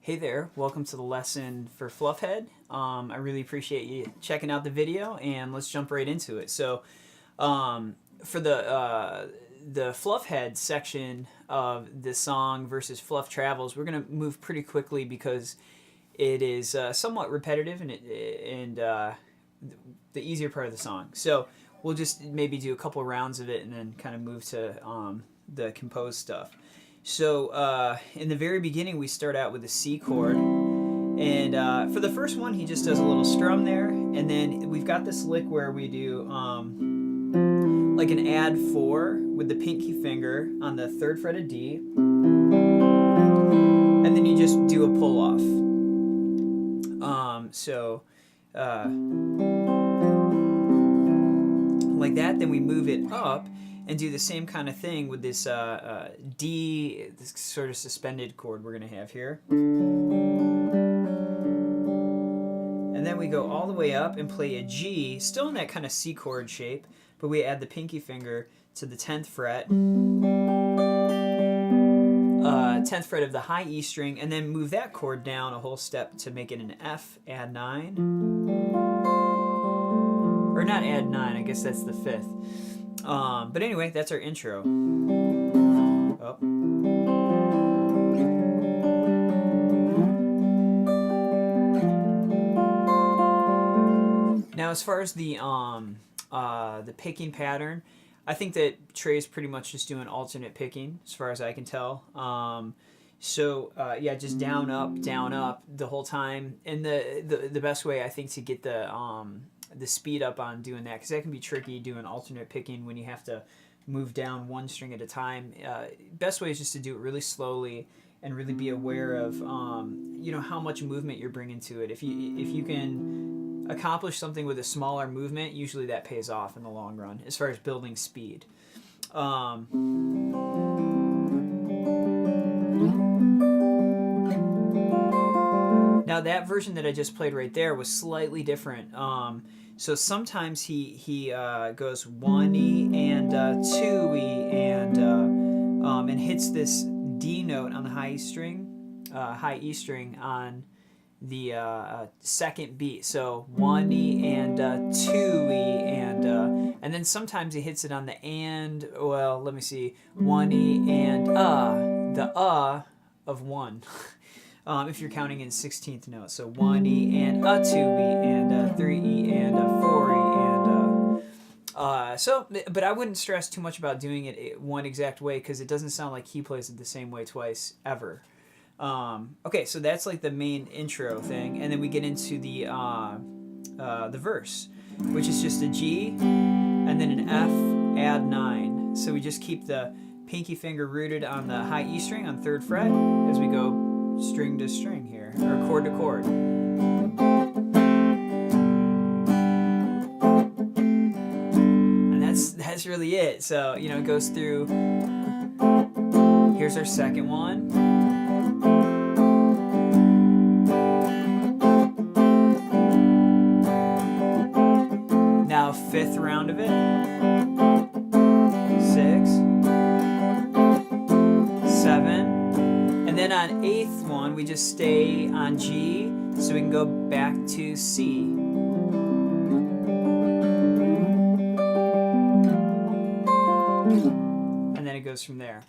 Hey there, welcome to the lesson for Fluffhead. I really appreciate you checking out the video, and let's jump right into it. So, for the Fluffhead section of the song versus Fluff Travels, we're gonna move pretty quickly because it is somewhat repetitive and the easier part of the song. So we'll just maybe do a couple rounds of it and then kind of move to the composed stuff. So in the very beginning, we start out with a C chord. And for the first one, he just does a little strum there. And then we've got this lick where we do like an add 4 with the pinky finger on the 3rd fret of D. And then you just do a pull off. Like that. Then we move it up and do the same kind of thing with this D, this sort of suspended chord we're going to have here. And then we go all the way up and play a G, still in that kind of C chord shape, but we add the pinky finger to the 10th fret, 10th fret of the high E string, and then move that chord down a whole step to make it an F, add 9. Or not add 9, I guess that's the 5th. But anyway, that's our intro. Oh. Now, as far as the picking pattern, I think that Trey's pretty much just doing alternate picking, as far as I can tell. Yeah, just down up the whole time. And the best way, I think, to get the speed up on doing that, because that can be tricky doing alternate picking when you have to move down one string at a time. Best way is just to do it really slowly and really be aware of how much movement you're bringing to it. If you can accomplish something with a smaller movement, usually that pays off in the long run as far as building speed. Now that version that I just played right there was slightly different. So sometimes he goes 1E and 2E and hits this D note on the high E string on the second beat. So 1E and 2E and then sometimes he hits it on the 1E and the of 1. If you're counting in 16th notes. So 1E and a 2E and a 3E and a 4E and but I wouldn't stress too much about doing it one exact way, because it doesn't sound like he plays it the same way twice ever. Okay, so that's like the main intro thing, and then we get into the verse, which is just a G and then an F, add 9. So we just keep the pinky finger rooted on the high E string on 3rd fret as we go string to string here, or chord to chord. And that's really it. So, it goes through. Here's our second one. Now 5th round of it. 6, 7. And then on 8th one, we just stay on G, so we can go back to C. And then it goes from there.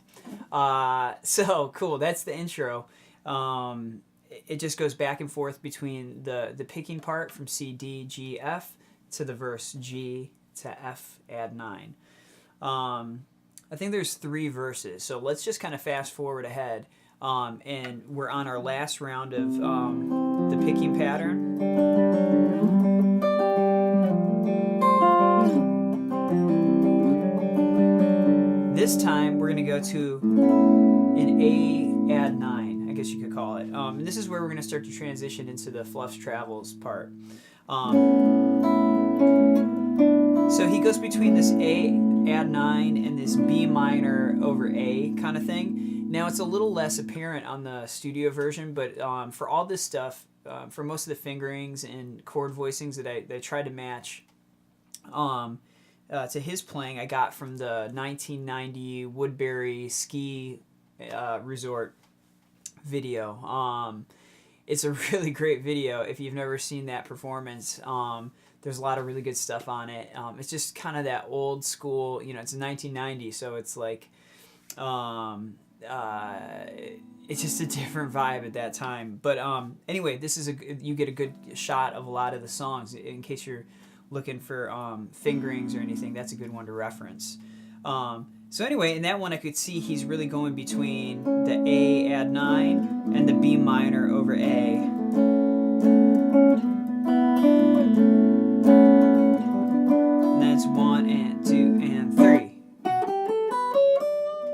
So cool, that's the intro. It just goes back and forth between the picking part from C, D, G, F to the verse G to F, add 9. I think there's 3 verses, so let's just kind of fast forward ahead. And we're on our last round of the picking pattern. This time we're going to go to an A add 9, I guess you could call it. And this is where we're going to start to transition into the Fluff Travels part. So he goes between this A add 9 and this B minor over A kind of thing. Now, it's a little less apparent on the studio version, but for all this stuff, for most of the fingerings and chord voicings that I tried to match to his playing, I got from the 1990 Woodbury ski resort video. it's a really great video if you've never seen that performance. There's a lot of really good stuff on it. It's just kind of that old school, you know, it's 1990, so it's like, it's just a different vibe at that time. But anyway, this is you get a good shot of a lot of the songs in case you're looking for fingerings or anything. That's a good one to reference. So anyway, in that one I could see he's really going between the A add 9 and the B minor over A. And that's 1 and 2 and 3.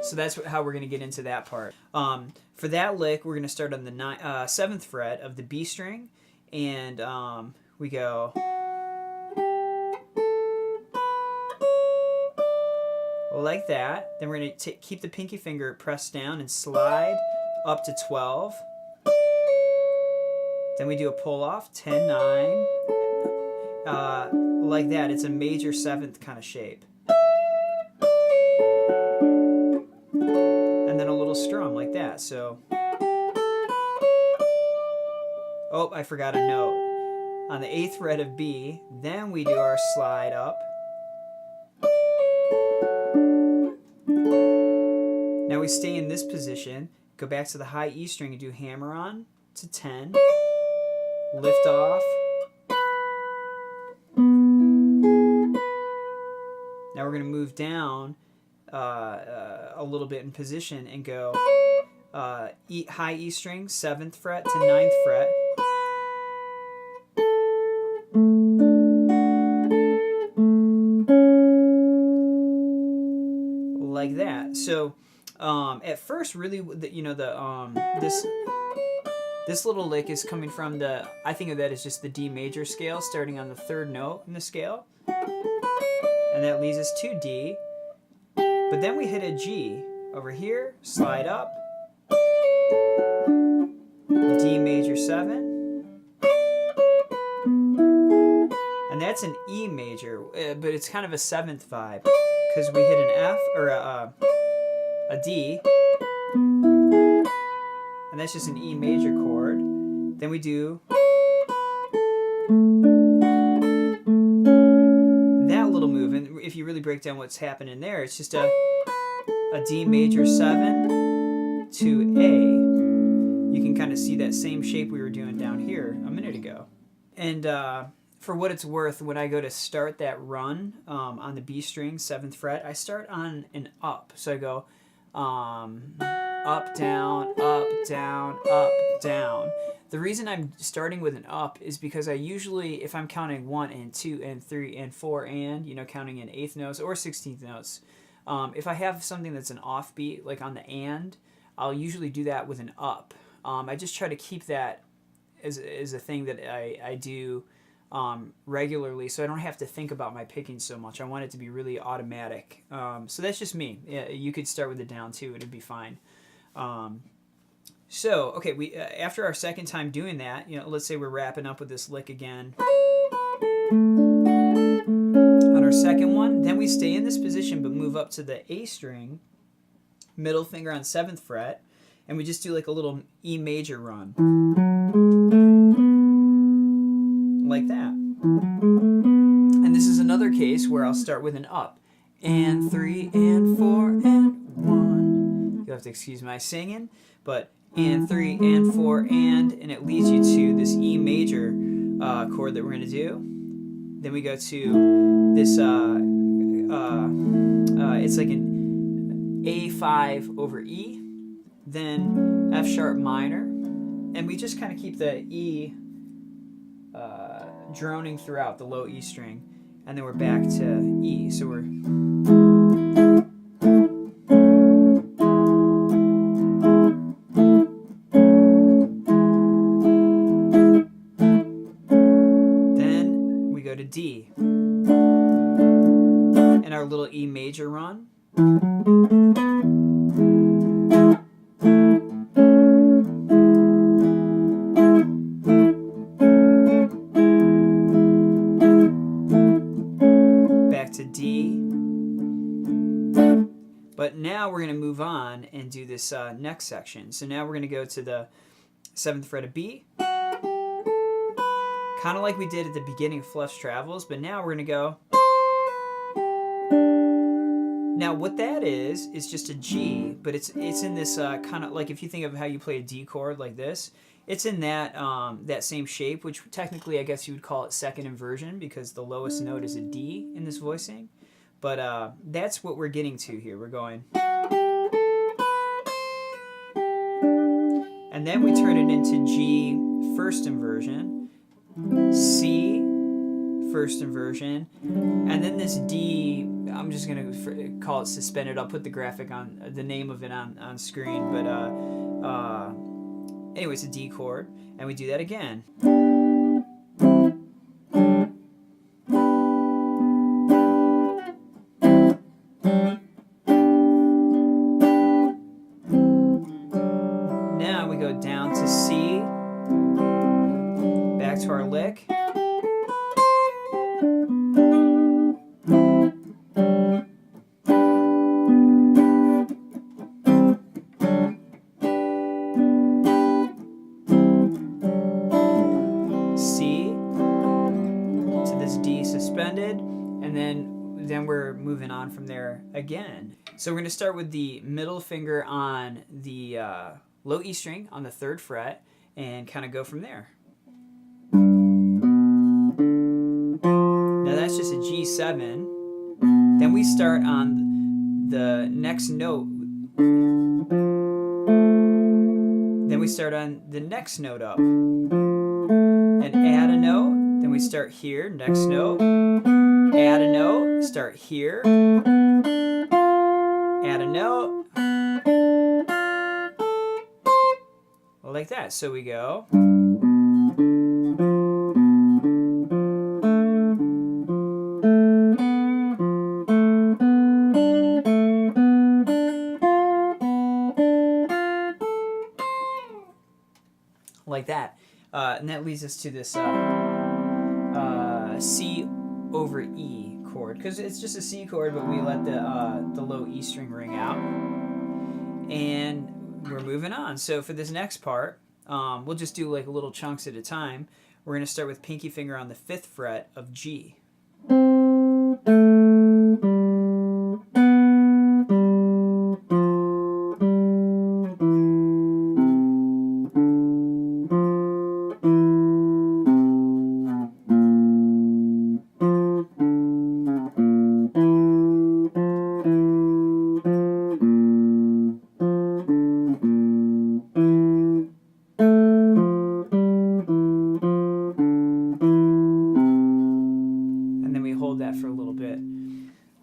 So that's how we're going to get into that part. For that lick, we're going to start on the 7th fret of the B string, and we go... like that. Then we're going to keep the pinky finger pressed down and slide up to 12. Then we do a pull off, 10, 9. Like that. It's a major 7th kind of shape. And then a little strum like that. So, oh, I forgot a note. On the 8th fret of B, then we do our slide up. Now we stay in this position, go back to the high E string and do hammer on to 10, lift off. Now we're going to move down a little bit in position and go high E string, 7th fret to 9th fret. Like that. So at first, really, you know, this little lick is coming from the, I think of that as just the D major scale, starting on the 3rd note in the scale, and that leads us to D. But then we hit a G over here, slide up, D major 7, and that's an E major, but it's kind of a 7th vibe because we hit an F or a D, and that's just an E major chord. Then we do that little move, and if you really break down what's happening there, it's just a D major 7 to A. You can kind of see that same shape we were doing down here a minute ago. And for what it's worth, when I go to start that run on the B string, 7th fret, I start on an up. So I go up, down, up, down, up, down. The reason I'm starting with an up is because I usually, if I'm counting 1 and 2 and 3 and 4 and, you know, counting in 8th notes or 16th notes, if I have something that's an offbeat, like on the and, I'll usually do that with an up. I just try to keep that as a thing that I do regularly, so I don't have to think about my picking so much. I want it to be really automatic. So that's just me. Yeah, you could start with it down too; it'd be fine. So okay, we after our second time doing that, you know, let's say we're wrapping up with this lick again on our second one. Then we stay in this position but move up to the A string, middle finger on 7th fret, and we just do like a little E major run. Like that. And this is another case where I'll start with an up. And 3 and 4 and 1. You'll have to excuse my singing, but and 3 and 4 and it leads you to this E major chord that we're going to do. Then we go to this, it's like an A5 over E, then F sharp minor, and we just kind of keep the E droning throughout the low E string, and then we're back to E. So we're then we go to D and our little E major run. But now we're going to move on and do this next section. So now we're going to go to the 7th fret of B, kind of like we did at the beginning of Fluff's Travels, but now we're going to go. Now what that is just a G, but it's in this kind of like, if you think of how you play a D chord like this, it's in that that same shape, which technically I guess you would call it second inversion because the lowest note is a D in this voicing. But that's what we're getting to here. We're going. And then we turn it into G first inversion, C first inversion, and then this D, I'm just going to call it suspended. I'll put the graphic on, the name of it on screen, but anyway, it's a D chord, and we do that again. Now we go down to C, back to our lick. Suspended, and then we're moving on from there again. So we're going to start with the middle finger on the low E string on the 3rd fret and kind of go from there. Now that's just a G7. Then we start on the next note. Then we start on the next note up and add a note. Then we start here, next note, add a note, start here, add a note, like that. So we go. Like that. And that leads us to this C over E chord, because it's just a C chord, but we let the low E string ring out, and we're moving on. So for this next part, we'll just do like little chunks at a time. We're going to start with pinky finger on the 5th fret of G. That for a little bit.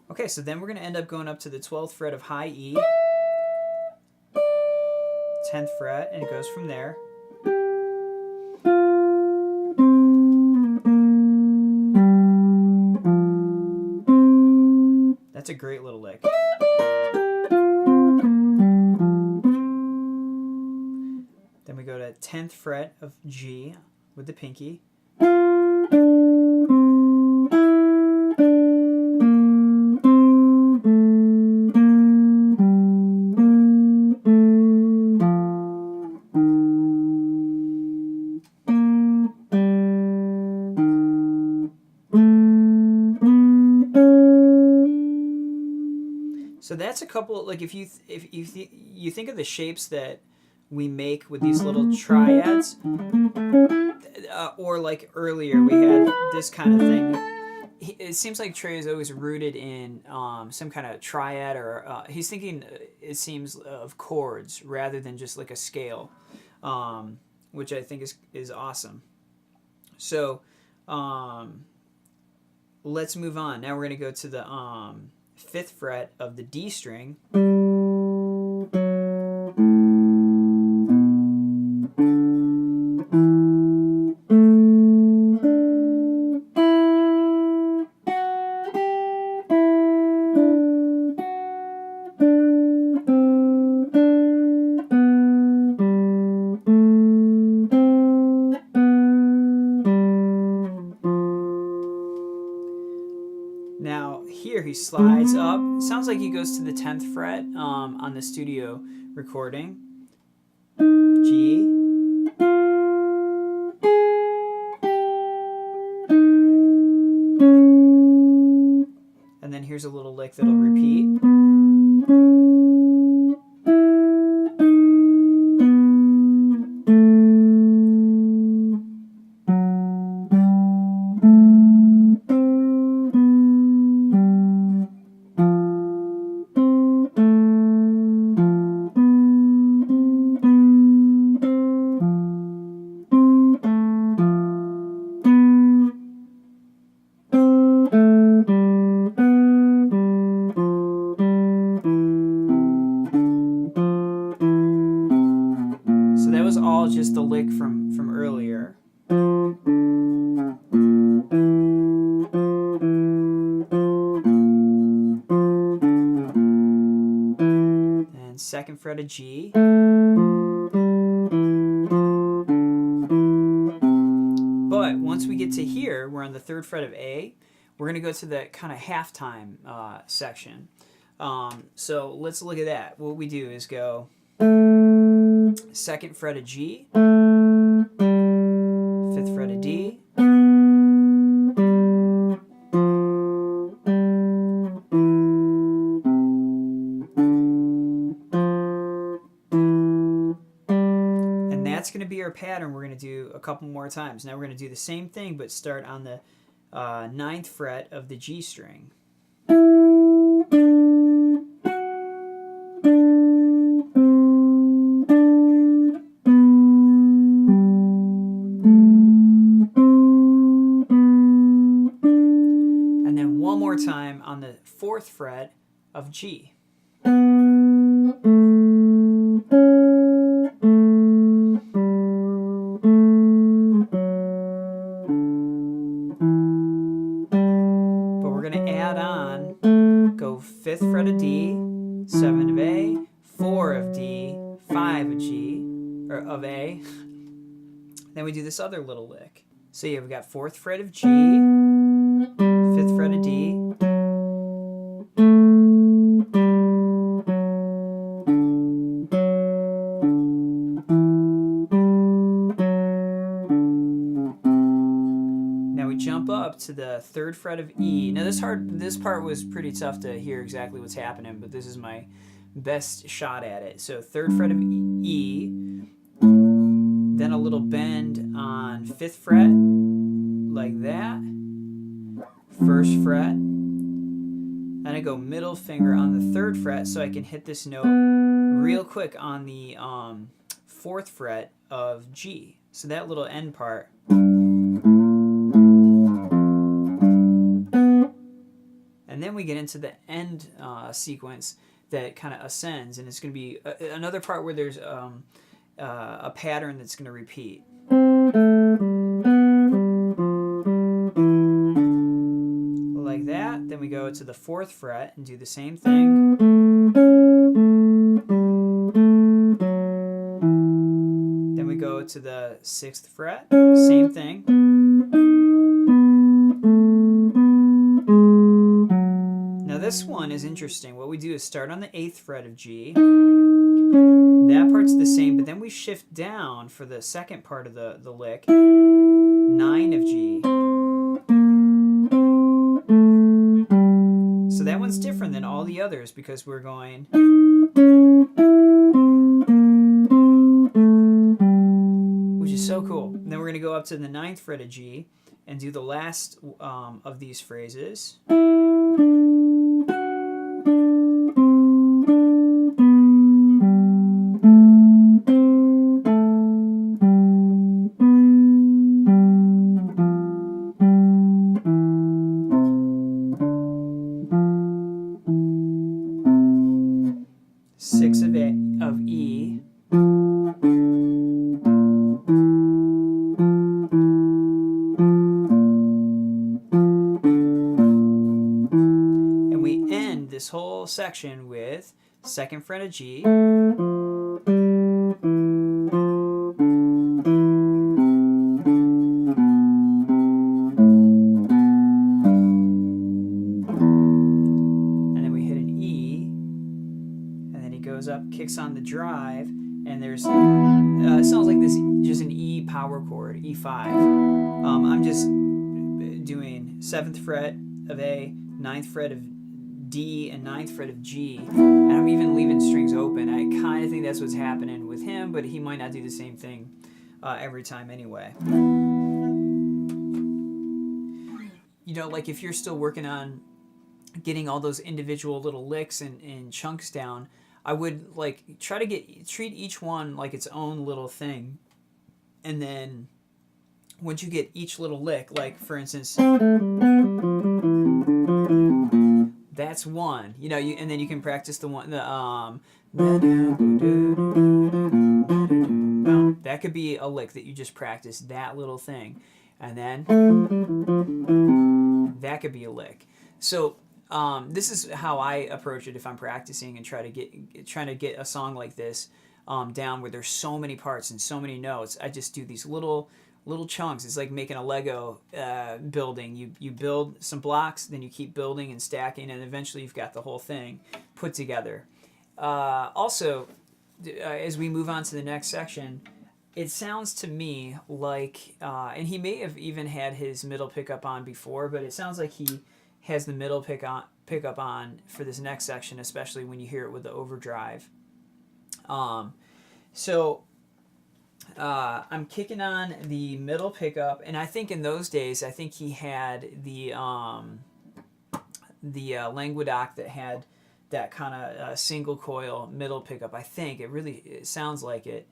Okay, so then we're going to end up going up to the 12th fret of high E, 10th fret, and it goes from there. That's a great little lick. Then we go to 10th fret of G with the pinky. So that's a couple, like if you think of the shapes that we make with these little triads, or like earlier we had this kind of thing. It seems like Trey is always rooted in some kind of triad, or he's thinking, it seems, of chords rather than just like a scale, which I think is awesome. So let's move on. Now we're going to go to the 5th fret of the D string. Now here he slides up. Sounds like he goes to the 10th fret on the studio recording. G. here's a little lick that'll repeat. That was all just the lick from earlier. And second fret of G. But once we get to here, we're on the third fret of A. We're going to go to the kind of halftime section. So let's look at that. What we do is go second fret of G, fifth fret of D, and that's going to be our pattern we're going to do a couple more times. Now we're going to do the same thing but start on the ninth fret of the G string. Time on the fourth fret of G. But we're going to add on, go fifth fret of D, 7 of A, 4 of D, 5 of G, or of A. Then we do this other little lick. So yeah, we've got fourth fret of G, fifth fret of D, now we jump up to the third fret of E. Now this part was pretty tough to hear exactly what's happening, but this is my best shot at it. So third fret of E, then a little bend on fifth fret, like that. First fret, and I go middle finger on the third fret so I can hit this note real quick on the fourth fret of G. So that little end part. And then we get into the end sequence that kind of ascends, and it's going to be another part where there's a pattern that's going to repeat. Like that. Then we go to the fourth fret and do the same thing. Then we go to the sixth fret, same thing. Now this one is interesting. What we do is start on the eighth fret of G. That part's the same, but then we shift down for the second part of the lick, 9 of G. So that one's different than all the others because we're going, which is so cool. And then we're going to go up to the ninth fret of G and do the last of these phrases. 6 of E, and we end this whole section with second fret of G, up, kicks on the drive, and there's it sounds like this just an E power chord, E5. I'm just doing 7th fret of A, 9th fret of D and 9th fret of G, and I'm even leaving strings open. I kind of think that's what's happening with him, but he might not do the same thing every time anyway. You know, like if you're still working on getting all those individual little licks and chunks down, I would like try to treat each one like its own little thing, and then once you get each little lick, like for instance, that's one, you know, and then you can practice the one, that could be a lick that you just practice, that little thing, and then that could be a lick. So this is how I approach it if I'm practicing and trying to get a song like this down where there's so many parts and so many notes. I just do these little chunks. It's like making a Lego building. You build some blocks, then you keep building and stacking, and eventually you've got the whole thing put together. Also, as we move on to the next section, it sounds to me like, and he may have even had his middle pickup on before, but it sounds like he has the middle pickup on for this next section, especially when you hear it with the overdrive. So I'm kicking on the middle pickup, and I think in those days, I think he had the Languedoc that had that kind of single coil middle pickup. I think it sounds like it,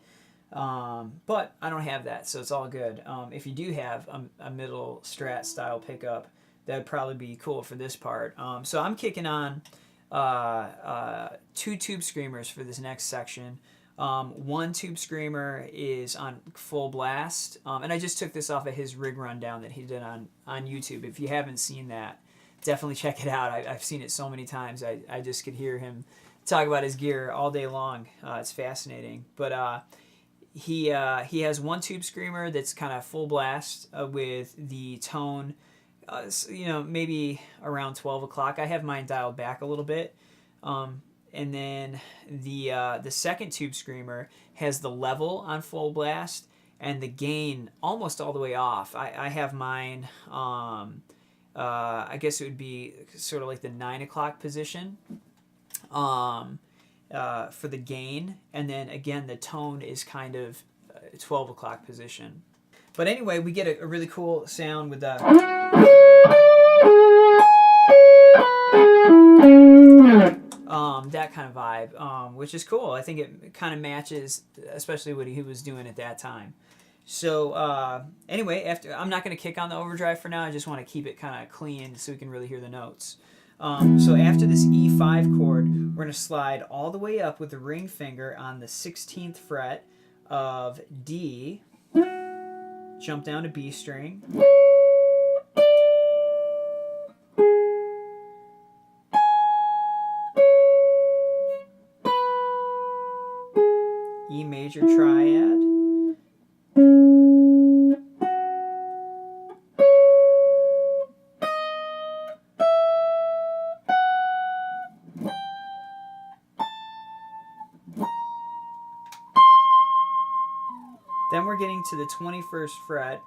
but I don't have that, so it's all good. If you do have a middle Strat style pickup, that'd probably be cool for this part. So I'm kicking on 2 tube screamers for this next section. One tube screamer is on full blast, and I just took this off of his rig rundown that he did on YouTube. If you haven't seen that, definitely check it out. I've seen it so many times. I just could hear him talk about his gear all day long. It's fascinating. But he has one tube screamer that's kind of full blast with the tone, maybe around 12 o'clock. I have mine dialed back a little bit. And then the second tube screamer has the level on full blast and the gain almost all the way off. I have mine, I guess it would be sort of like the 9 o'clock position for the gain. And then again, the tone is kind of 12 o'clock position. But anyway, we get a really cool sound with the... that kind of vibe, which is cool. I think it kind of matches, especially what he was doing at that time. So anyway, I'm not going to kick on the overdrive for now. I just want to keep it kind of clean so we can really hear the notes. So after this E5 chord, we're going to slide all the way up with the ring finger on the 16th fret of D, jump down to B string, E major triad, then we're getting to the 21st fret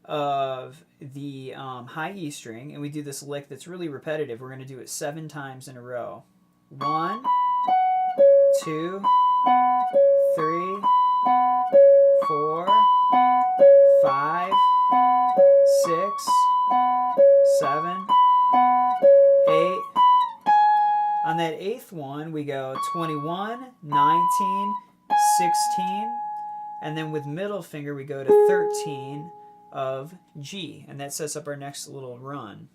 of the high E string, and we do this lick that's really repetitive. We're going to do it 7 times in a row. 1, 2, 3, 4, 5, 6, 7, 8. On that 8th one, we go 21, 19, 16, and then with middle finger, we go to 13 of G, and that sets up our next little run.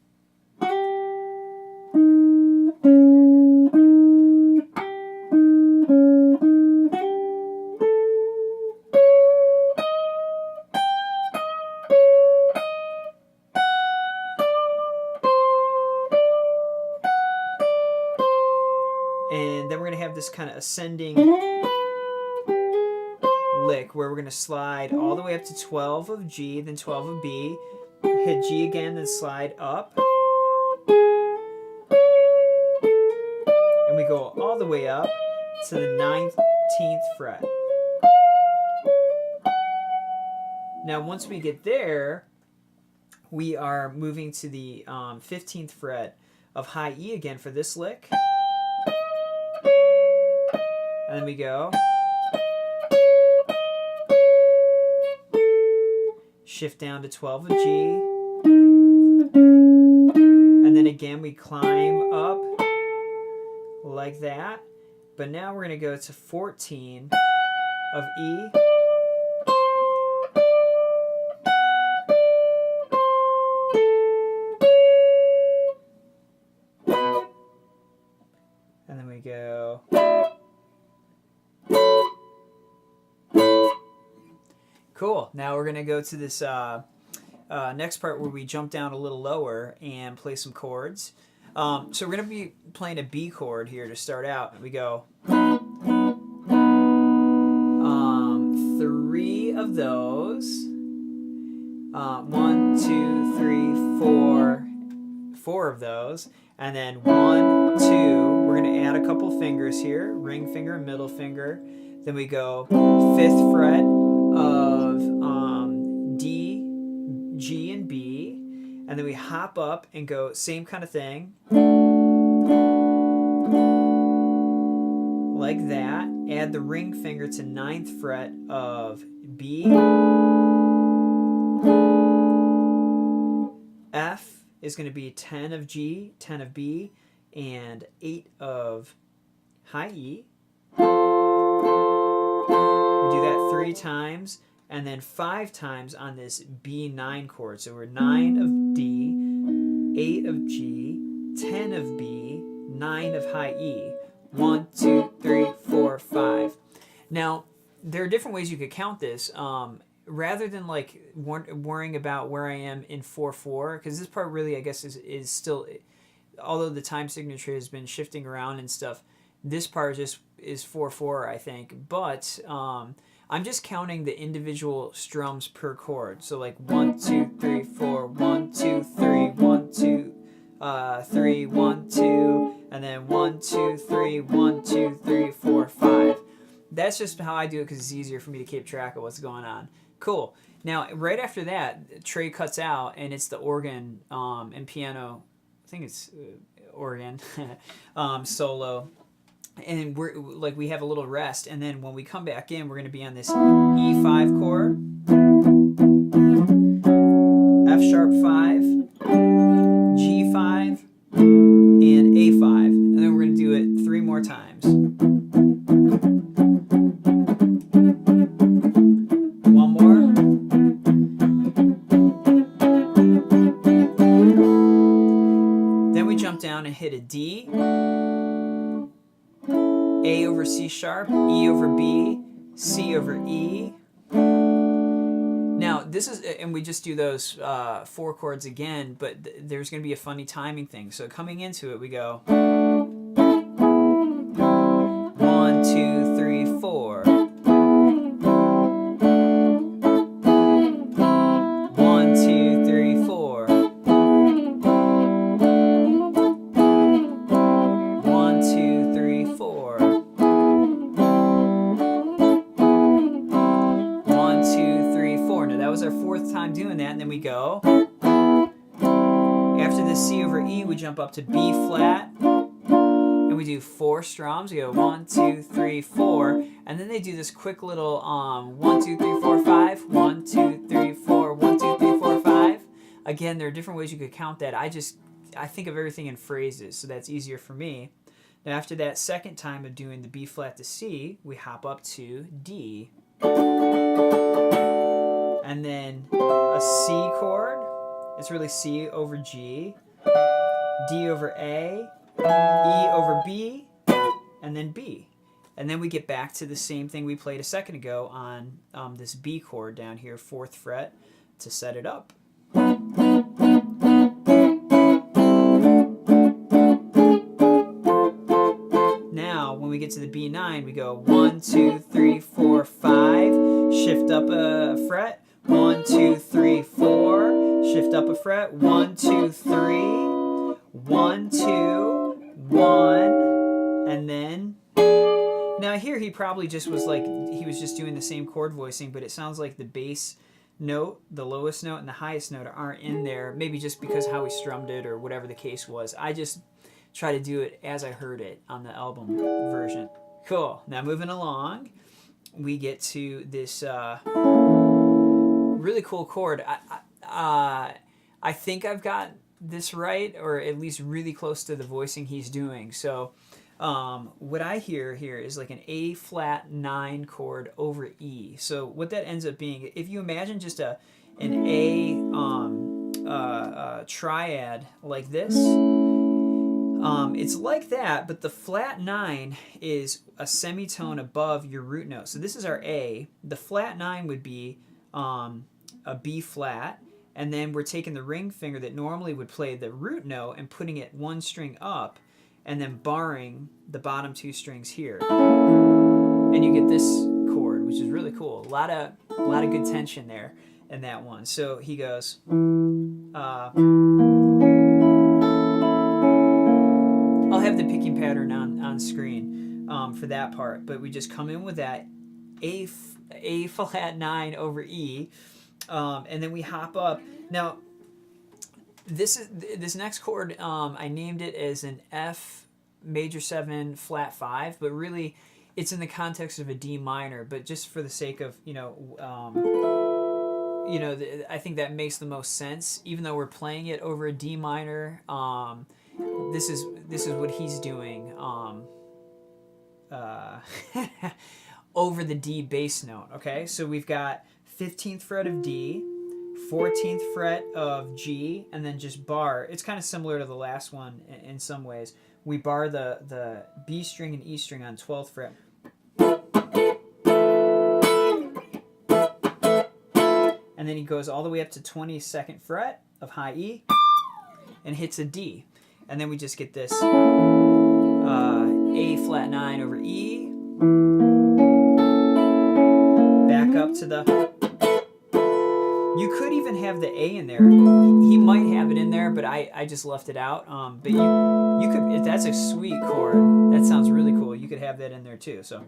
And then we're going to have this kind of ascending lick where we're going to slide all the way up to 12 of G, then 12 of B, hit G again, then slide up. And we go all the way up to the 19th fret. Now once we get there, we are moving to the 15th fret of high E again for this lick. And then we go. Shift down to 12 of G. And then again we climb up like that. But now we're going to go to 14 of E. And then we go. Cool. Now we're going to go to this next part where we jump down a little lower and play some chords. So we're going to be playing a B chord here to start out. We go 3 of those. 1, 2, 3, 4. 4 of those. And then 1, 2. We're going to add a couple fingers here. Ring finger, middle finger. Then we go 5th fret of D, G, and B. And then we hop up and go same kind of thing. Like that. Add the ring finger to 9th fret of B. F is going to be 10 of G, 10 of B, and 8 of high E. We do that 3 times, and then 5 times on this B9 chord. So we're 9 of D, 8 of G, 10 of B, 9 of high E. 1, 2, 3, 4, 5. Now, there are different ways you could count this. Rather than like worrying about where I am in 4/4, because this part really, I guess, is still, although the time signature has been shifting around and stuff, this part just is 4/4, I think. But I'm just counting the individual strums per chord. So like 1, 2, 3, 4, 1, 2, 3, 1, 2, 3, 1, 2, and then 1, 2, 3, 1, 2, 3, 4, 5. That's just how I do it because it's easier for me to keep track of what's going on. Cool. Now, right after that, Trey cuts out, and it's the organ and piano. I think it's organ solo, and we have a little rest. And then when we come back in, we're going to be on this E5 chord, F sharp 5, G5, and A5, and then we're going to do it 3 more times. Down and hit a D, A over C sharp, E over B, C over E. Now this is, and we just do those 4 chords again, but there's going to be a funny timing thing. So coming into it, we go 1, 2, 3, 4. 1, 2, 3, 4. 1, 2, 3, 4. 1, 2, 3, 4. Now that was our 4th time doing that, and then we go. After the C over E, we jump up to B flat, and we do 4 strums. We go 1, 2, 3, 4, and then they do this quick little 1, 2, 3, 4, 5. 1, 2, 3, 4. 1, 2, 3, 4, 5. Again, there are different ways you could count that. I think of everything in phrases, so that's easier for me. Now after that second time of doing the B flat to C, we hop up to D. And then a C chord. It's really C over G, D over A, E over B, and then B. And then we get back to the same thing we played a second ago on this B chord down here, 4th fret, to set it up. Now, when we get to the B9, we go 1, 2, 3, 4, 5, shift up a fret, 1, 2, 3, 4, shift up a fret, 1, 2, 3, 1, 2, 1, and then, now here he probably just was like, he was just doing the same chord voicing, but it sounds like the bass note, the lowest note, and the highest note aren't in there, maybe just because how we strummed it or whatever the case was. I just try to do it as I heard it on the album version. Cool. Now moving along, we get to this really cool chord. I think I've got this right, or at least really close to the voicing he's doing. So what I hear here is like an A flat 9 chord over E. So what that ends up being, if you imagine just an A triad like this, it's like that, but the flat 9 is a semitone above your root note. So this is our A. The flat 9 would be a B flat, and then we're taking the ring finger that normally would play the root note and putting it one string up, and then barring the bottom 2 strings here, and you get this chord, which is really cool. A lot of good tension there in that one. So he goes. I'll have the picking pattern on screen for that part, but we just come in with that A flat 9 over E, and then we hop up. Now, this next chord, I named it as an F major 7 flat 5, but really it's in the context of a D minor. But just for the sake of I think that makes the most sense, even though we're playing it over a D minor. This is what he's doing over the D bass note. Okay, so we've got 15th fret of D, 14th fret of G, and then just bar. It's kind of similar to the last one in some ways. We bar the B string and E string on 12th fret. And then he goes all the way up to 22nd fret of high E and hits a D. And then we just get this A flat 9 over E, back up to the. You could even have the A in there. He might have it in there, but I just left it out. But you could, if that's a sweet chord, that sounds really cool. You could have that in there too. So.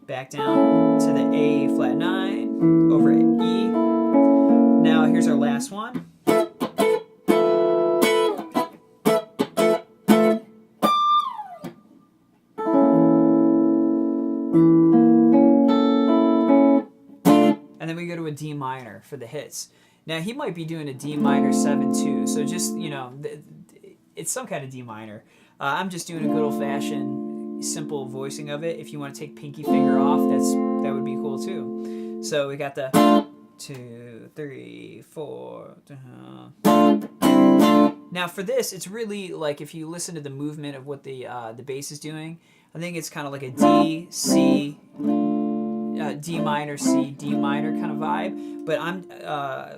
Back down to the A flat 9 over E. Now here's our last one. And then we go to a D minor for the hits. Now he might be doing a D minor 7 too, so just, it's some kind of D minor. I'm just doing a good old-fashioned simple voicing of it. If you want to take pinky finger off, that would be cool too. So we got the 2, 3, 4. Now for this, it's really like if you listen to the movement of what the bass is doing, I think it's kind of like a D, C, D minor, C, D minor kind of vibe. But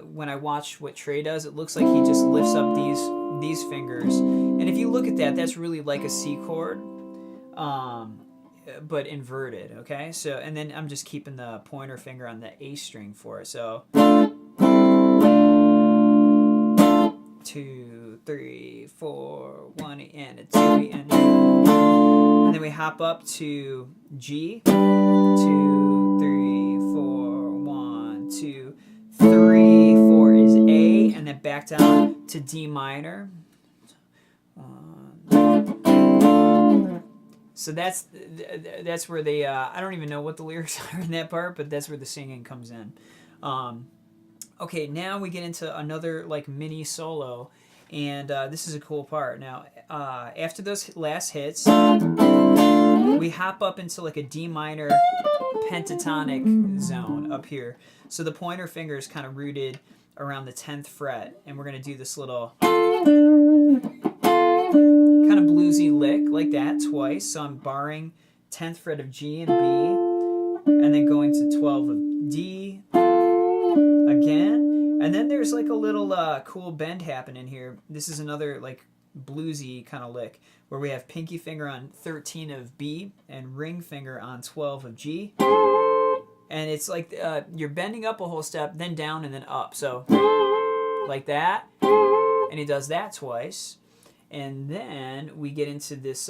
when I watch what Trey does, it looks like he just lifts up these fingers. And if you look at that, that's really like a C chord, but inverted. Okay, so and then I'm just keeping the pointer finger on the A string for it. So 2, 3, 4, 1 and a 2 and then we hop up to G. 2, 3, 4, 1, 2, 3, 4 is A, and then back down to D minor. So that's where they. I don't even know what the lyrics are in that part, but that's where the singing comes in. Okay, now we get into another like mini solo, and this is a cool part. Now, after those last hits, we hop up into like a D minor pentatonic zone up here. So the pointer finger is kind of rooted around the 10th fret, and we're gonna do this little kind of bluesy lick like that twice. So I'm barring 10th fret of G and B, and then going to 12 of D again. And then there's like a little cool bend happening here. This is another like bluesy kind of lick where we have pinky finger on 13 of B and ring finger on 12 of G. And it's like you're bending up a whole step, then down, and then up. So like that. And he does that twice. And then we get into this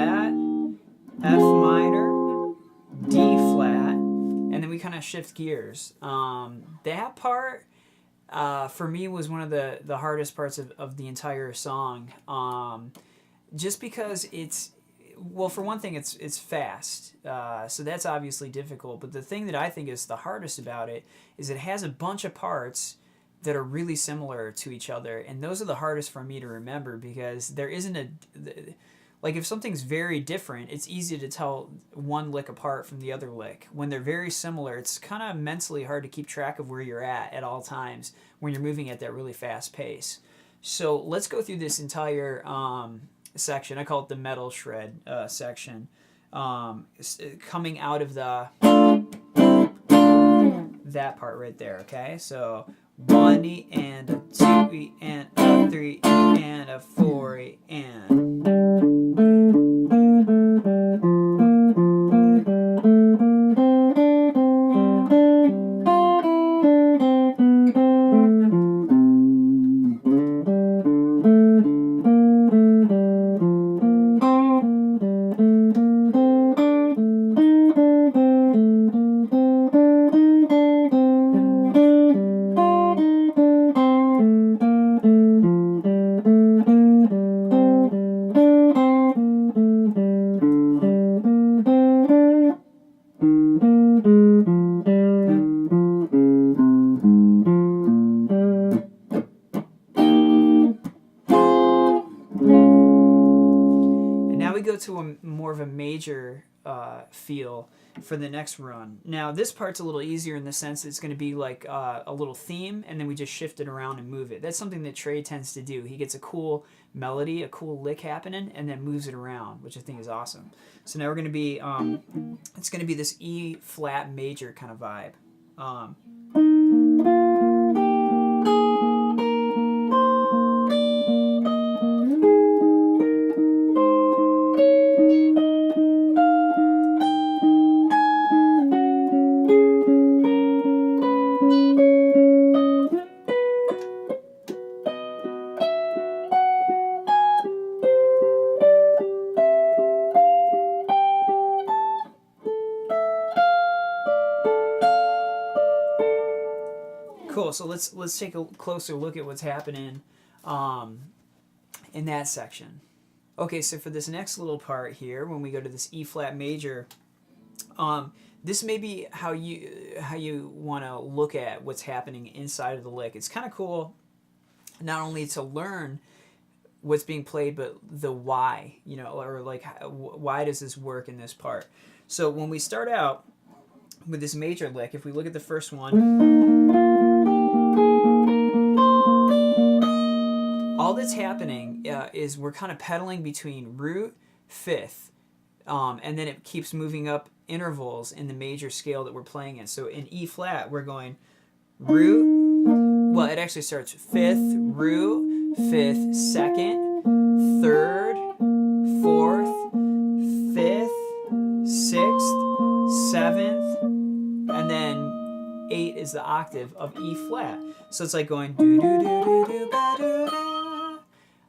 flat, F minor, D flat, and then we kind of shift gears. That part, for me, was one of the hardest parts of the entire song. Just because it's, well, for one thing, it's fast, so that's obviously difficult. But the thing that I think is the hardest about it is it has a bunch of parts that are really similar to each other, and those are the hardest for me to remember, because there isn't a, like, if something's very different, it's easy to tell one lick apart from the other lick. When they're very similar, it's kind of mentally hard to keep track of where you're at all times when you're moving at that really fast pace. So let's go through this entire section. I call it the metal shred section, coming out of that part right there. Okay, so 1 E and a 2 E and a 3 E and a 4 E and. To more of a major feel for the next run. Now this part's a little easier in the sense that it's going to be like a little theme, and then we just shift it around and move it. That's something that Trey tends to do. He gets a cool melody, a cool lick happening, and then moves it around, which I think is awesome. So now we're going to be, it's going to be this E flat major kind of vibe. Cool. So let's take a closer look at what's happening in that section. Okay, so for this next little part here, when we go to this E flat major, this may be how you want to look at what's happening inside of the lick. It's kind of cool, not only to learn what's being played, but the why, or like why does this work in this part. So when we start out with this major lick, if we look at the first one, all that's happening is we're kind of pedaling between root, fifth, and then it keeps moving up intervals in the major scale that we're playing in. So in E flat, we're going root, well, it actually starts fifth, root, fifth, second, third, fourth, fifth, sixth, seventh, and then 8 is the octave of E flat. So it's like going do do do do do ba do da.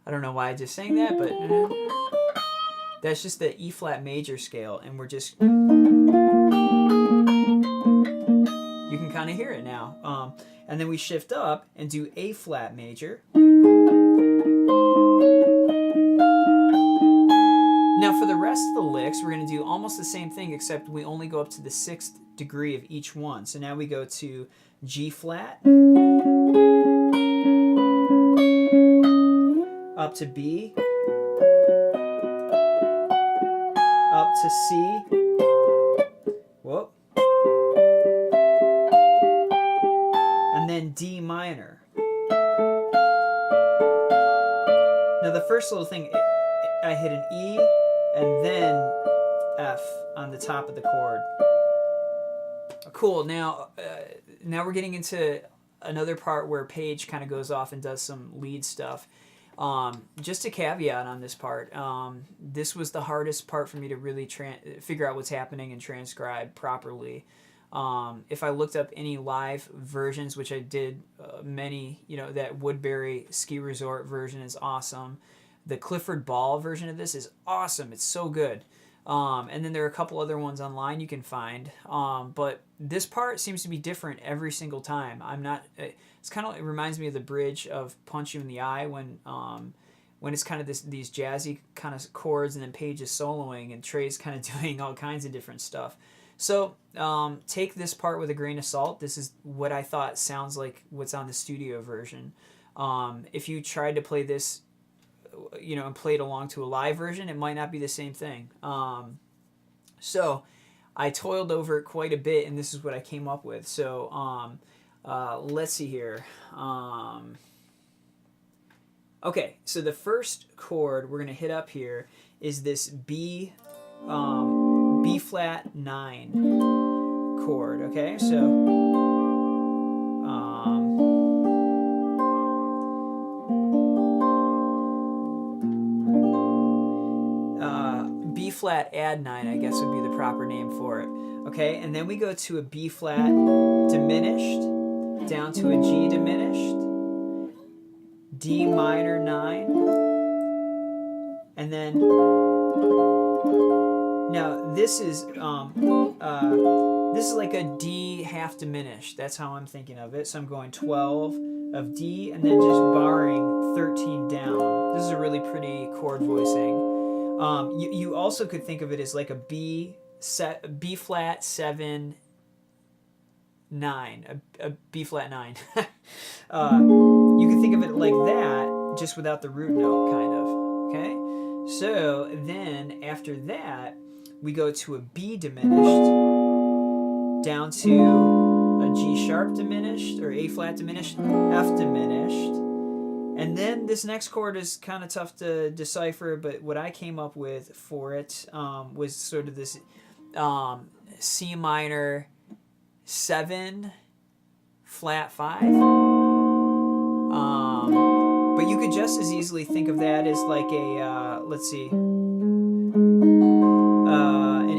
I don't know why I just sang that, but that's just the E flat major scale, and we're just, you can kind of hear it now. And then we shift up and do A flat major. Now for the rest of the licks, we're going to do almost the same thing, except we only go up to the 6th degree of each one. So now we go to G flat, up to B, up to C, whoop, and then D minor. Now the first little thing, I hit an E and then F on the top of the chord. Cool. Now we're getting into another part where Paige kind of goes off and does some lead stuff. Just a caveat on this part, this was the hardest part for me to really figure out what's happening and transcribe properly. If I looked up any live versions, which I did many, that Woodbury Ski Resort version is awesome. the Clifford Ball version of this is awesome. It's so good. And then there are a couple other ones online you can find. But this part seems to be different every single time. I'm not. It's kind of. It reminds me of the bridge of Punch You in the Eye when it's kind of these jazzy kind of chords, and then Paige is soloing and Trey's kind of doing all kinds of different stuff. So take this part with a grain of salt. This is what I thought sounds like what's on the studio version. If you tried to play this, and played along to a live version, it might not be the same thing. So I toiled over it quite a bit, and this is what I came up with. So let's see here. Okay, so the first chord we're going to hit up here is this B flat 9 chord, okay? So B flat add 9, I guess would be the proper name for it. Okay, and then we go to a B flat diminished, down to a G diminished, D minor 9, and then now this is like a D half diminished. That's how I'm thinking of it. So I'm going 12 of D and then just barring 13 down. This is a really pretty chord voicing. You also could think of it as like a B flat 7 9, a B flat 9. You can think of it like that, just without the root note, kind of. Okay. So then after that, we go to a B diminished, down to a G sharp diminished, or A flat diminished, F diminished. And then this next chord is kind of tough to decipher, but what I came up with for it was sort of this C minor 7 flat 5. But you could just as easily think of that as like a, let's see, an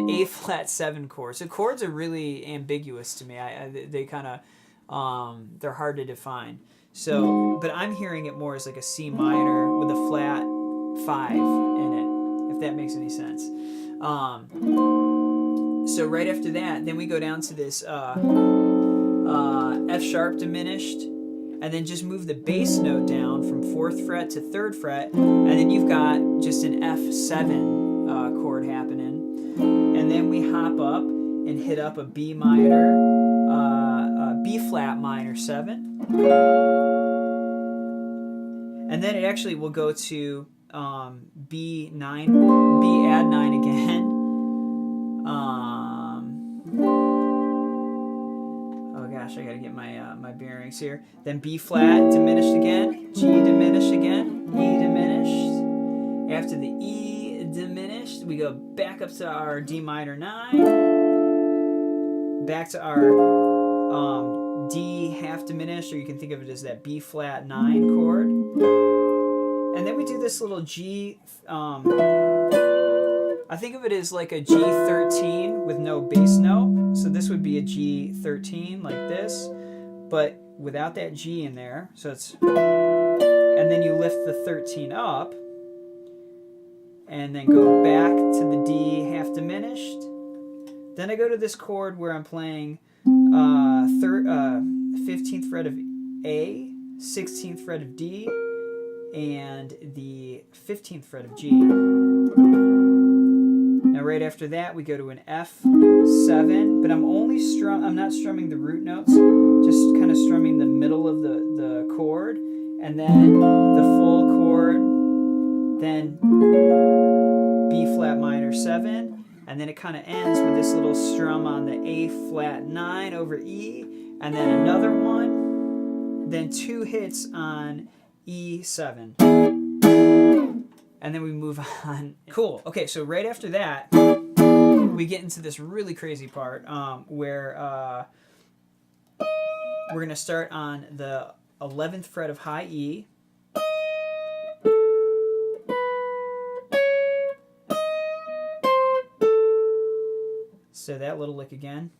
A flat 7 chord. So chords are really ambiguous to me. They kind of, they're hard to define. So, but I'm hearing it more as like a C minor with a flat 5 in it, if that makes any sense. So right after that, then we go down to this F sharp diminished, and then just move the bass note down from 4th fret to 3rd fret, and then you've got just an F7 chord happening. And then we hop up and hit up a B minor, B flat minor 7. And then it actually will go to B add 9 again. Oh gosh, I gotta get my my bearings here. Then B flat diminished again, G diminished again, E diminished. After the E diminished, we go back up to our D minor 9, back to our D half diminished, or you can think of it as that B flat 9 chord. And then we do this little G, I think of it as like a G13 with no bass note. So this would be a G13 like this, but without that G in there. So it's, and then you lift the 13 up, and then go back to the D half diminished. Then I go to this chord where I'm playing 15th fret of A, 16th fret of D, and the 15th fret of G. Now right after that we go to an F7, but I'm not strumming the root notes, just kind of strumming the middle of the chord, and then the full chord, then B flat minor 7, and then it kind of ends with this little strum on the A flat 9 over E, and then another one, then 2 hits on E7. And then we move on. Cool. Okay, so right after that, we get into this really crazy part where we're going to start on the 11th fret of high E. So that little lick again.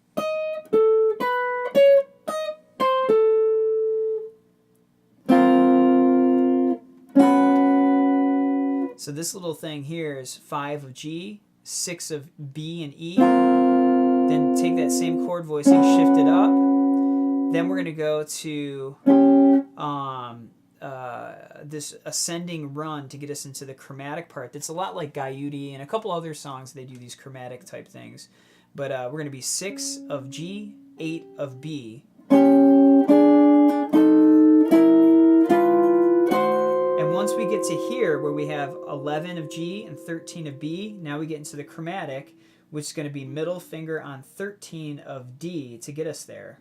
So this little thing here is 5 of G, 6 of B and E. Then take that same chord voicing, shift it up. Then we're going to go to this ascending run to get us into the chromatic part. That's a lot like Gaiuti and a couple other songs. They do these chromatic type things. But we're going to be 6 of G, 8 of B. And once we get to here, where we have 11 of G and 13 of B, now we get into the chromatic, which is going to be middle finger on 13 of D to get us there.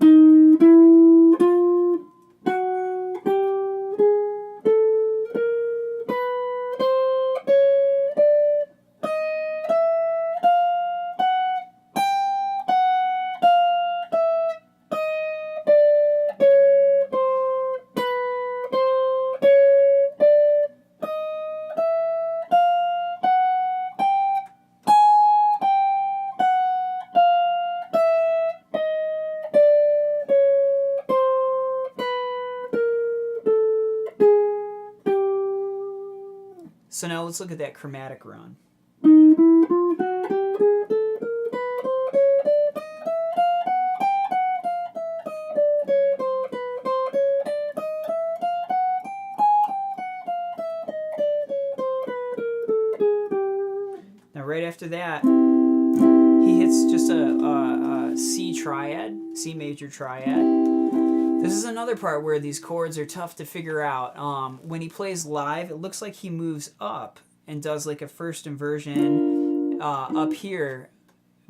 So now let's look at that chromatic run. Now right after that, he hits just a C triad, C major triad. This is another part where these chords are tough to figure out. When he plays live, it looks like he moves up and does like a first inversion up here,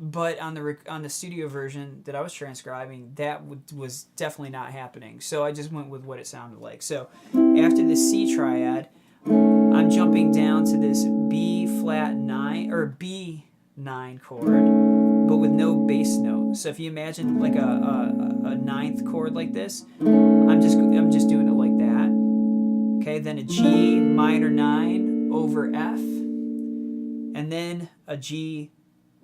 but on the studio version that I was transcribing, that was definitely not happening. So I just went with what it sounded like. So after the C triad, I'm jumping down to this B flat 9 or B9 chord, but with no bass note. So if you imagine like a ninth chord like this, I'm just doing it like that. Okay, then a G minor 9 over F, and then a G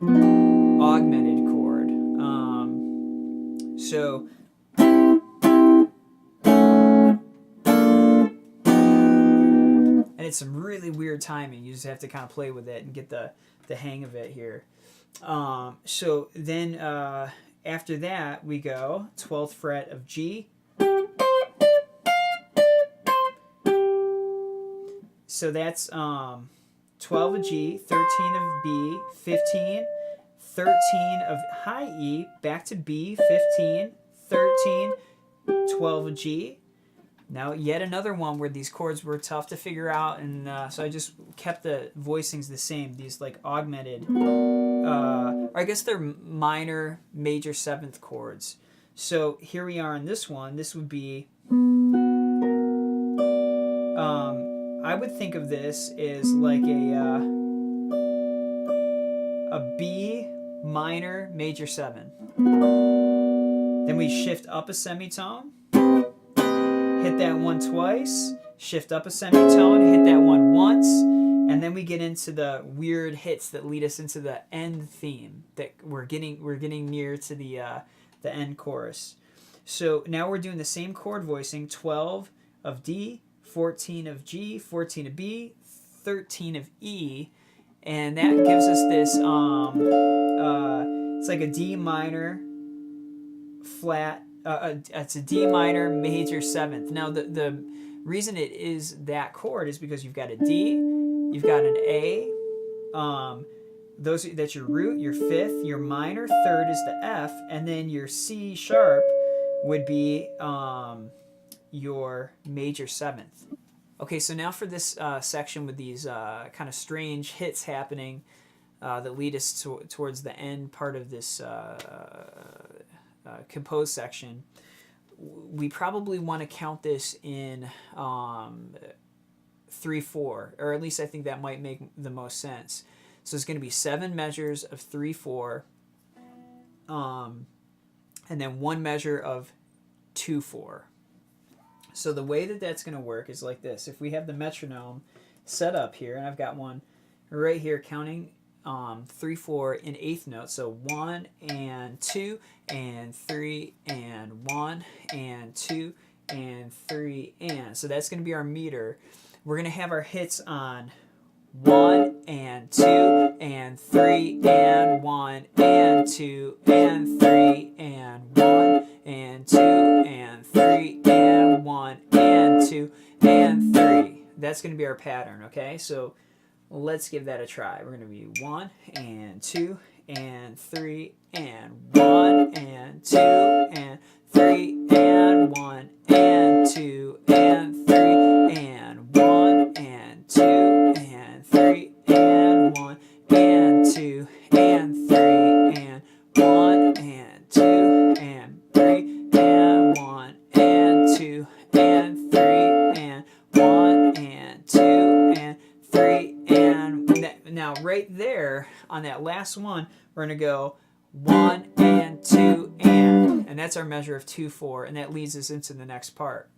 augmented chord. So and it's some really weird timing. You just have to kind of play with it and get the hang of it here. So then after that we go 12th fret of G. So that's 12 of G, 13 of B, 15, 13 of high E, back to B, 15, 13, 12 of G. Now yet another one where these chords were tough to figure out, and so I just kept the voicings the same, these like augmented, or I guess they're minor major 7th chords. So here we are on this one. This would be, I would think of this as like a B minor major 7. Then we shift up a semitone, hit that one twice, shift up a semitone, hit that one once, and then we get into the weird hits that lead us into the end theme that we're getting near to the end chorus. So now we're doing the same chord voicing, 12 of D, 14 of G, 14 of B, 13 of E, and that gives us this it's like a D minor flat. It's a D minor major 7th. Now the reason it is that chord is because you've got a D, you've got an A, that's your root, your 5th, your minor 3rd is the F, and then your C sharp would be your major 7th. Okay, so now for this section with these kind of strange hits happening that lead us towards the end part of this composed section, we probably want to count this in 3/4, or at least I think that might make the most sense. So it's going to be 7 measures of 3/4, and then 1 measure of 2/4. So the way that that's going to work is like this. If we have the metronome set up here, and I've got one right here counting 3/4 in 8th note, so 1 and 2 and 3 and 1 and 2 and 3 and. So that's going to be our meter. We're going to have our hits on 1 and 2 and 3 and 1 and 2 and 3 and 1 and 2 and 3 and 1 and 2 and 3. That's going to be our pattern, okay? So let's give that a try. We're going to be 1 and 2 and 3 and 1 and 2 and 3 and 1 and 2 and 3 and 1 and 2 and 3 and 1 and 2 and 3 and 1 and 2 and 3 and 1 and 2 and 3 and 1 and 2 and 3 and now right there on that last one we're going to go 1 and 2 and that's our measure of 2/4, and that leads us into the next part.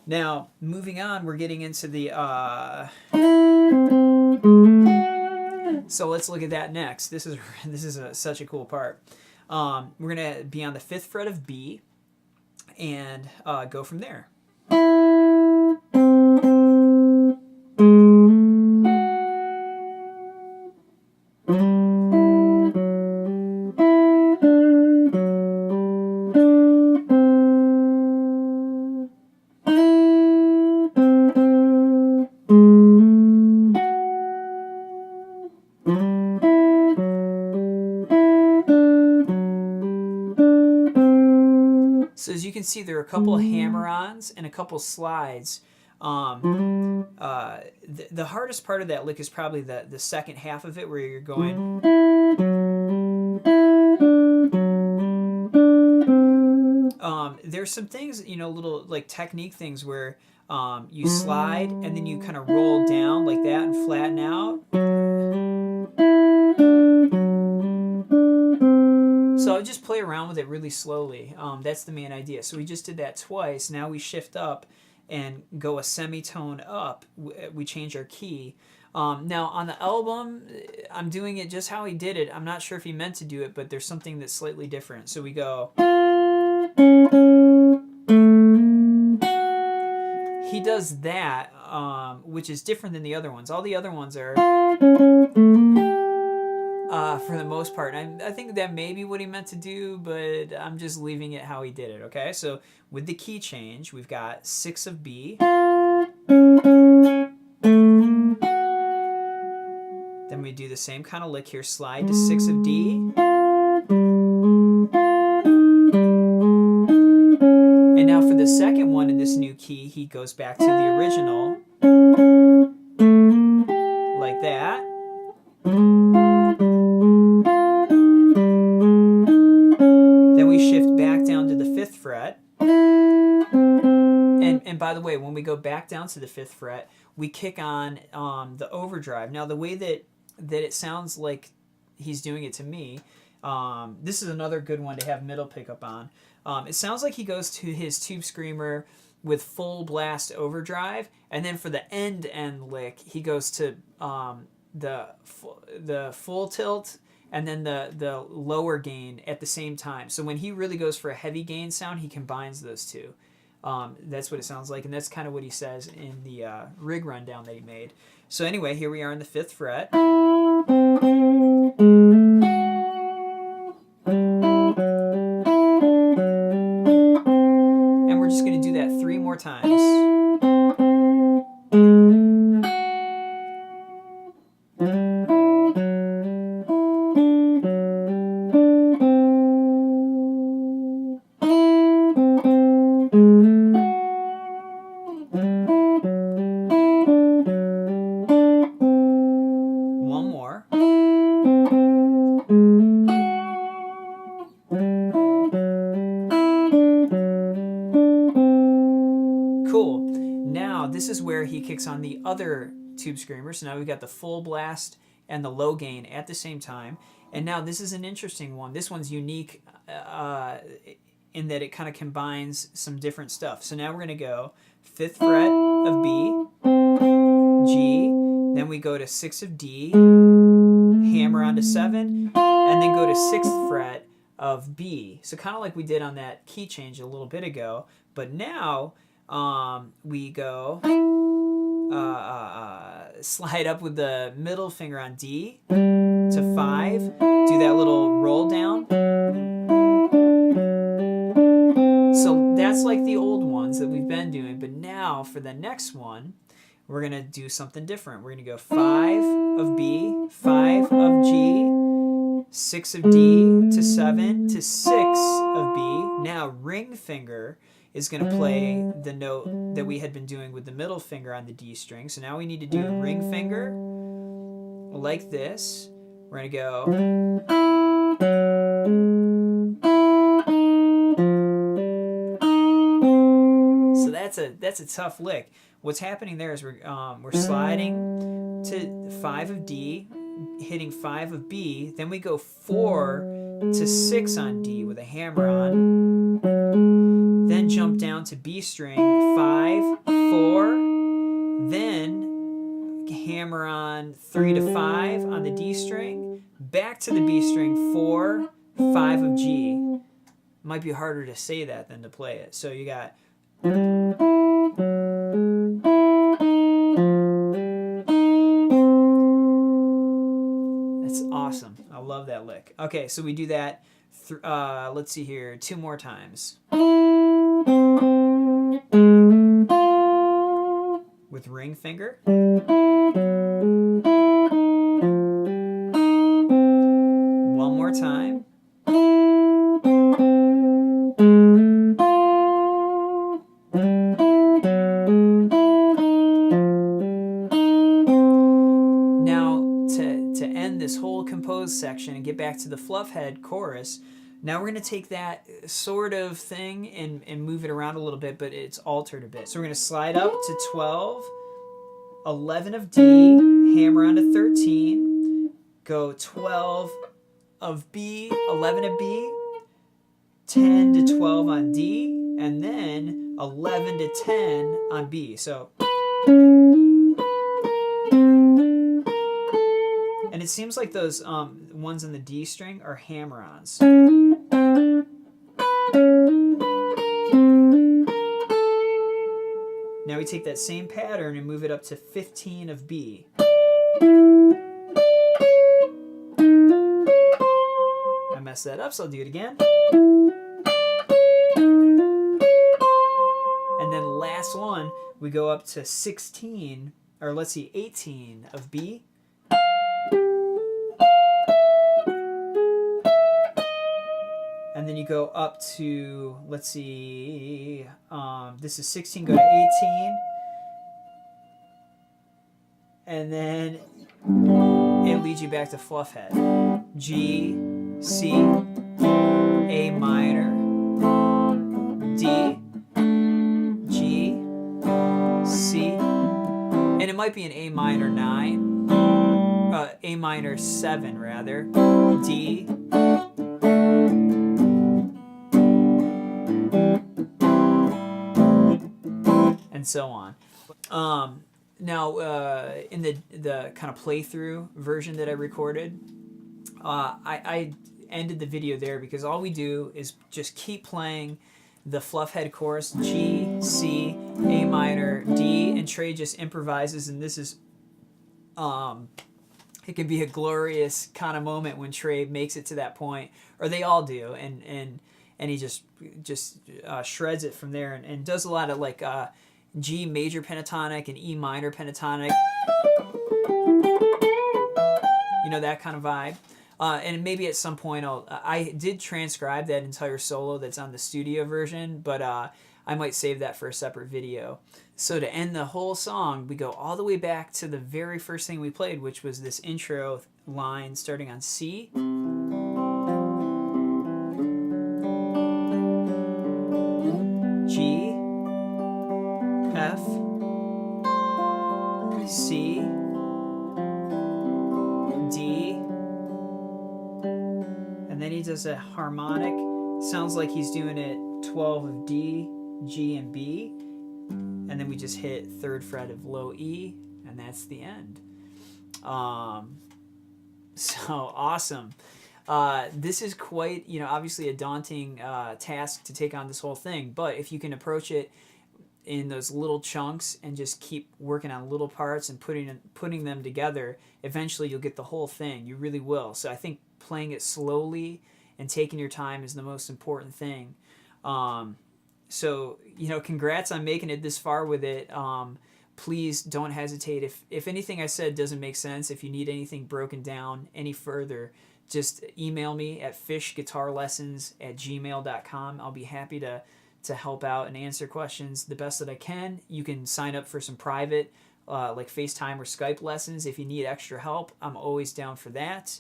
Now moving on, we're getting into the so let's look at that next. This is such a cool part. We're going to be on the 5th fret of B and go from there. So as you can see, there are a couple of hammer-ons and a couple slides. The hardest part of that lick is probably the second half of it, where you're going. There's some things, little like technique things where you slide and then you kind of roll down like that and flatten out. So I'll just play around with it really slowly. That's the main idea. So we just did that twice. Now we shift up and go a semitone up. We change our key. Now on the album, I'm doing it just how he did it. I'm not sure if he meant to do it, but there's something that's slightly different. So we go. He does that, which is different than the other ones. All the other ones are... for the most part. I think that may be what he meant to do, but I'm just leaving it how he did it, okay? So with the key change, we've got 6 of B. Then we do the same kind of lick here, slide to 6 of D. And now for the second one in this new key, he goes back to the original, like that. Then we shift back down to the 5th fret. And by the way, when we go back down to the 5th fret, we kick on the overdrive. Now the way that it sounds like he's doing it to me, this is another good one to have middle pickup on. It sounds like he goes to his tube screamer with full blast overdrive, and then for the end lick, he goes to the full tilt and then the lower gain at the same time. So when he really goes for a heavy gain sound, he combines those two. That's what it sounds like, and that's kind of what he says in the rig rundown that he made. So anyway, here we are in the 5th fret. And we're just going to do that 3 more times. One more. Cool. Now this is where he kicks on the other tube screamer. So now we've got the full blast and the low gain at the same time. And now this is an interesting one. This one's unique in that it kind of combines some different stuff. So now we're going to go 5th fret of B, G, then we go to 6 of D, hammer onto 7, and then go to 6th fret of B. So kind of like we did on that key change a little bit ago, but now we go slide up with the middle finger on D to 5, do that little roll down. So that's like the old ones that we've been doing, but now for the next one, we're going to do something different. We're going to go 5 of B, 5 of G, 6 of D to 7 to 6 of B. Now ring finger is going to play the note that we had been doing with the middle finger on the D string. So now we need to do ring finger like this. We're going to go. So that's a tough lick. What's happening there is we're sliding to 5 of D, hitting 5 of B, then we go 4 to 6 on D with a hammer on, then jump down to B string, 5, 4, then hammer on 3 to 5 on the D string, back to the B string, 4, 5 of G. Might be harder to say that than to play it. So you got. That's awesome. I love that lick. Okay, so we do that. Let's see here, 2 more times. With ring finger. One more time. This whole composed section and get back to the Fluffhead chorus. Now we're going to take that sort of thing and move it around a little bit, but it's altered a bit. So we're going to slide up to 12, 11 of D, hammer on to 13, go 12 of B, 11 of B, 10 to 12 on D, and then 11 to 10 on B. So. And it seems like those ones on the D string are hammer-ons. Now we take that same pattern and move it up to 15 of B. I messed that up, so I'll do it again. And then last one, we go up to 16, or let's see, 18 of B. And then you go up to, let's see, this is 16, go to 18. And then it leads you back to Fluffhead. G, C, A minor, D, G, C. And it might be an A minor 9, A minor 7 rather, D, and so on. Now, in the kind of playthrough version that I recorded, I ended the video there because all we do is just keep playing the Fluffhead chorus, G, C, A minor, D, and Trey just improvises, and this is, it can be a glorious kind of moment when Trey makes it to that point, or they all do, and he just shreds it from there, and does a lot of like G major pentatonic and E minor pentatonic, you know, that kind of vibe. And maybe at some point I did transcribe that entire solo that's on the studio version, but I might save that for a separate video. So to end the whole song, we go all the way back to the very first thing we played, which was this intro line starting on C. G, F, C, D, and then he does a harmonic. Sounds like he's doing it 12 of D, G, and B, and then we just hit 3rd fret of low E, and that's the end. So awesome. This is quite, obviously a daunting task to take on this whole thing, but if you can approach it in those little chunks and just keep working on little parts and putting them together, eventually you'll get the whole thing. You really will. So I think playing it slowly and taking your time is the most important thing. So, congrats on making it this far with it. Please don't hesitate. If anything I said doesn't make sense, if you need anything broken down any further, just email me at fishguitarlessons@gmail.com. I'll be happy to help out and answer questions the best that I can. You can sign up for some private, like FaceTime or Skype lessons if you need extra help. I'm always down for that.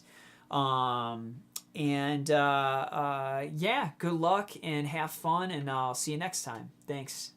Yeah, good luck and have fun, and I'll see you next time. Thanks.